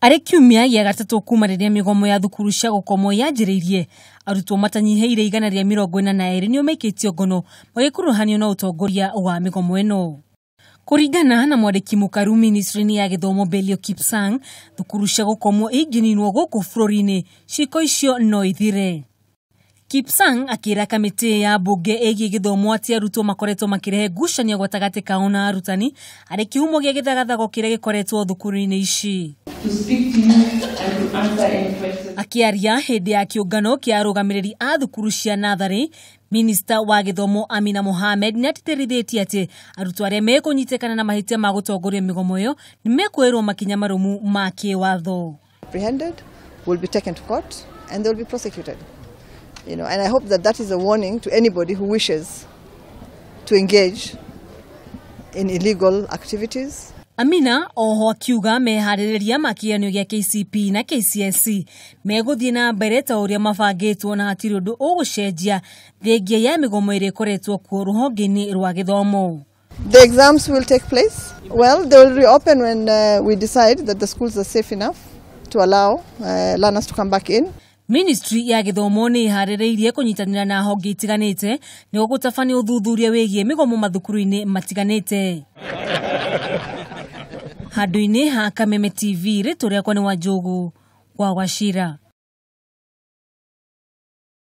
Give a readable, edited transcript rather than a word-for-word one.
Arĩ kiumia gĩa gatatũ kuma rĩrĩa migomo ya thukuru cia gukomwo yanjĩrĩirie, arutwo matanyiheire 142 nĩo maikĩtio ngono magĩkuruhanio na ũtongoria wa migomo ĩno. Kũringana na Mwandiki mukaru ministry-inĩ ya githomo Belio Kipsang, thukuru cia gukomwo ingininwo gũkũ bũrũri-inĩ ciiko icio no ithire. Kipsang akĩra kamiti ya mbunge igii githomo atĩ arutwo makoretwo makĩrehe ngucanio gatagatĩ kao na arutani arĩ kĩhumo gĩa gĩthagathago kĩrĩa gĩkoretwo thukuru-inĩ ici. Akiria hĩndĩ ya kĩũngano kĩa arũgamĩrĩri a thukuru cia natharĩ, Minista wa githomo Amina Mohamed nĩatĩtĩrithĩtie atĩ arutwo arĩa mekũnyitĩkana na mahĩtia ma gũtongoria migomo ĩyo nĩmekuoerwo makinya marũmu ma kĩwatho. Apprehended, will be taken to court and they will be prosecuted. And I hope that is a warning to anybody who wishes to engage in illegal activities. Amina oho akiuga meharĩrĩria makĩanio gĩa KCP na KCSE megũthiĩ na mbere ta ũrĩa mabangĩtwo na hatirĩ ũndũ ũgũcenjia thengia ya migomo ĩrĩa ĩkoretwo kuo ruhonge-inĩ rwa githomo. The exams will take place. Well, they will reopen when we decide that the schools are safe enough to allow learners to come back in. Ministry ya githomo nĩ harĩrĩirie kũnyitanĩra na honge itiganĩte nĩguo gũtabania ũthuthuria wĩgiĩ migomo mathukuru-inĩ matiganĩte. Handũ-inĩ ha Kameme TV rĩtwa rĩakwa nĩ Wanjogu wa Wachira.